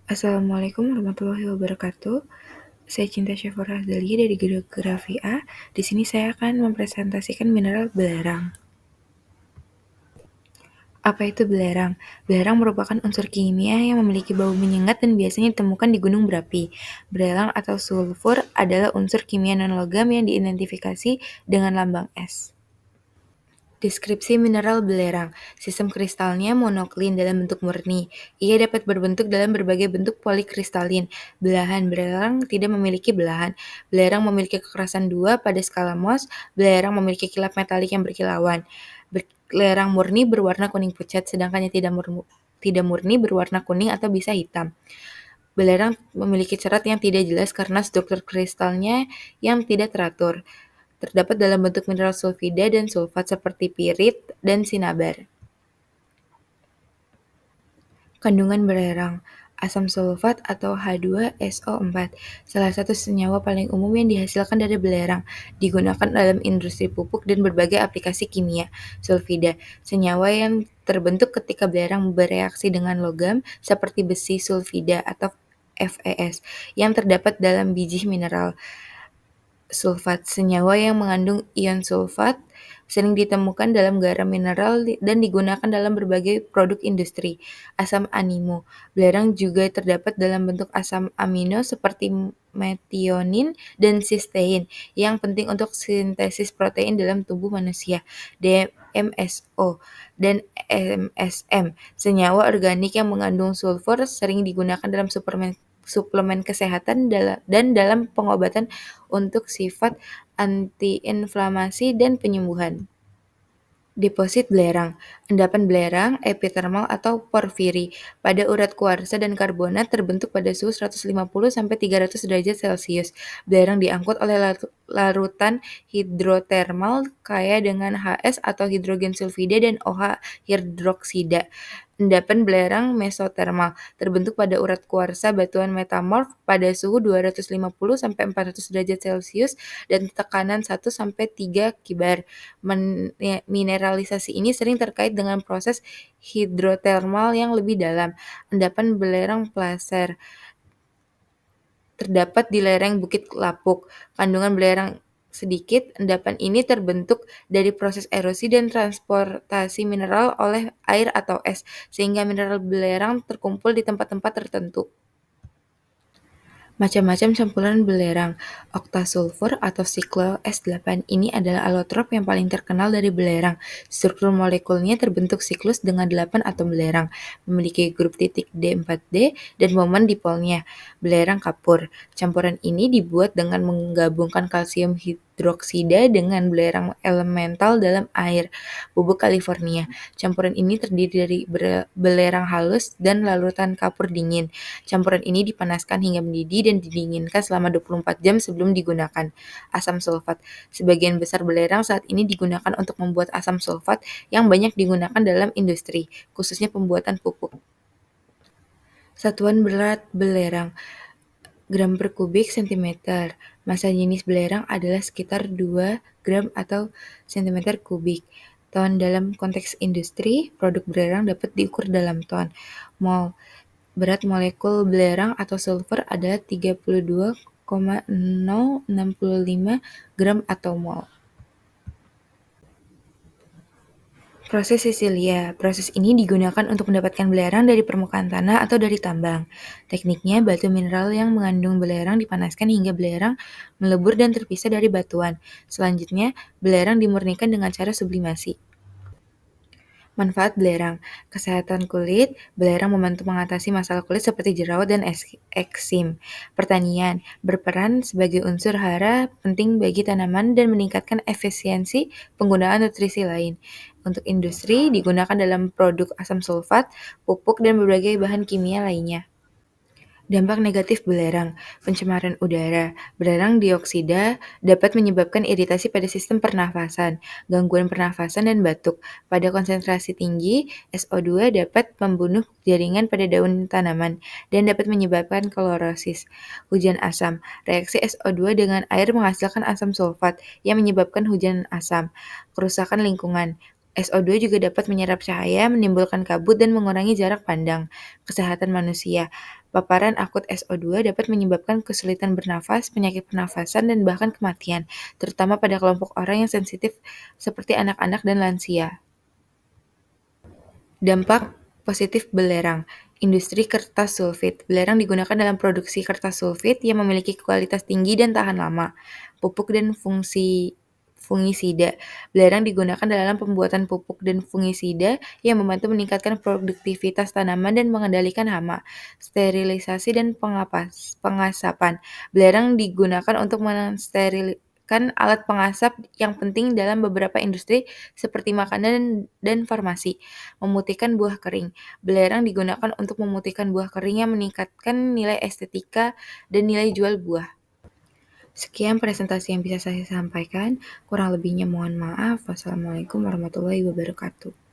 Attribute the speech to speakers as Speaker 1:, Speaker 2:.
Speaker 1: Assalamualaikum warahmatullahi wabarakatuh. Saya Cinta Syafura Dali dari Geografi A. Di sini saya akan mempresentasikan mineral belerang. Apa itu belerang? Belerang merupakan unsur kimia yang memiliki bau menyengat dan biasanya ditemukan di gunung berapi. Belerang atau sulfur adalah unsur kimia non-logam yang diidentifikasi dengan lambang S. Deskripsi mineral belerang. Sistem kristalnya monoklin dalam bentuk murni. Ia dapat berbentuk dalam berbagai bentuk polikristalin. Belahan belerang tidak memiliki belahan. Belerang memiliki kekerasan 2 pada skala Mohs. Belerang memiliki kilap metalik yang berkilauan. Belerang murni berwarna kuning pucat, sedangkan yang tidak murni berwarna kuning atau bisa hitam. Belerang memiliki cerat yang tidak jelas karena struktur kristalnya yang tidak teratur. Terdapat dalam bentuk mineral sulfida dan sulfat seperti pirit dan sinabar. Kandungan belerang, asam sulfat atau H2SO4, salah satu senyawa paling umum yang dihasilkan dari belerang, digunakan dalam industri pupuk dan berbagai aplikasi kimia. Sulfida, senyawa yang terbentuk ketika belerang bereaksi dengan logam seperti besi sulfida atau FeS yang terdapat dalam biji mineral. Sulfat, senyawa yang mengandung ion sulfat, sering ditemukan dalam garam mineral dan digunakan dalam berbagai produk industri. Asam amino, belerang juga terdapat dalam bentuk asam amino seperti metionin dan sistein yang penting untuk sintesis protein dalam tubuh manusia. DMSO dan MSM, senyawa organik yang mengandung sulfur, sering digunakan dalam suplemen kesehatan dan dalam pengobatan untuk sifat antiinflamasi dan penyembuhan. Deposit belerang, endapan belerang, epithermal atau porfiri pada urat kuarsa dan karbonat terbentuk pada suhu 150-300 derajat Celcius. Belerang diangkut oleh larutan hidrotermal kaya dengan Hs atau hidrogen sulfida dan OH hidroksida. Endapan belerang mesotermal terbentuk pada urat kuarsa batuan metamorf pada suhu 250-400 derajat Celcius dan tekanan 1-3 kibar. Mineralisasi ini sering terkait dengan proses hidrotermal yang lebih dalam. Endapan belerang placer terdapat di lereng Bukit Lapuk. Kandungan belerang sedikit, endapan ini terbentuk dari proses erosi dan transportasi mineral oleh air atau es, sehingga mineral belerang terkumpul di tempat-tempat tertentu. Macam-macam campuran belerang. Oktasulfur atau siklo-S8 ini adalah alotrop yang paling terkenal dari belerang. Struktur molekulnya terbentuk siklus dengan 8 atom belerang, memiliki grup titik D4D dan momen dipolnya. Belerang kapur. Campuran ini dibuat dengan menggabungkan kalsium hidroksida dengan belerang elemental dalam air. Bubuk California. Campuran ini terdiri dari belerang halus dan larutan kapur dingin. Campuran ini dipanaskan hingga mendidih dan didinginkan selama 24 jam sebelum digunakan. Asam sulfat. Sebagian besar belerang saat ini digunakan untuk membuat asam sulfat yang banyak digunakan dalam industri, khususnya pembuatan pupuk. Satuan berat belerang, gram per kubik sentimeter. Massa jenis belerang adalah sekitar 2 gram atau sentimeter kubik. Ton dalam konteks industri, produk belerang dapat diukur dalam ton. Mol. Berat molekul belerang atau sulfur adalah 32,065 gram atau mol. Proses Sisilia. Proses ini digunakan untuk mendapatkan belerang dari permukaan tanah atau dari tambang. Tekniknya, batu mineral yang mengandung belerang dipanaskan hingga belerang melebur dan terpisah dari batuan. Selanjutnya, belerang dimurnikan dengan cara sublimasi. Manfaat belerang. Kesehatan kulit, belerang membantu mengatasi masalah kulit seperti jerawat dan eksim. Pertanian, berperan sebagai unsur hara penting bagi tanaman dan meningkatkan efisiensi penggunaan nutrisi lain. Untuk industri, digunakan dalam produk asam sulfat, pupuk, dan berbagai bahan kimia lainnya. Dampak negatif belerang, pencemaran udara. Belerang dioksida dapat menyebabkan iritasi pada sistem pernafasan, gangguan pernafasan, dan batuk. Pada konsentrasi tinggi, SO2 dapat membunuh jaringan pada daun tanaman dan dapat menyebabkan klorosis. Hujan asam, reaksi SO2 dengan air menghasilkan asam sulfat yang menyebabkan hujan asam. Kerusakan lingkungan, SO2 juga dapat menyerap cahaya, menimbulkan kabut, dan mengurangi jarak pandang. Kesehatan manusia. Paparan akut SO2 dapat menyebabkan kesulitan bernafas, penyakit pernafasan, dan bahkan kematian, terutama pada kelompok orang yang sensitif seperti anak-anak dan lansia. Dampak positif belerang. Industri kertas sulfit. Belerang digunakan dalam produksi kertas sulfit yang memiliki kualitas tinggi dan tahan lama. Pupuk dan fungsi fungisida. Belerang digunakan dalam pembuatan pupuk dan fungisida yang membantu meningkatkan produktivitas tanaman dan mengendalikan hama. Sterilisasi dan pengasapan. Belerang digunakan untuk mensterilkan alat pengasap yang penting dalam beberapa industri seperti makanan dan farmasi. Memutihkan buah kering. Belerang digunakan untuk memutihkan buah kering yang meningkatkan nilai estetika dan nilai jual buah. Sekian presentasi yang bisa saya sampaikan. Kurang lebihnya mohon maaf. Wassalamualaikum warahmatullahi wabarakatuh.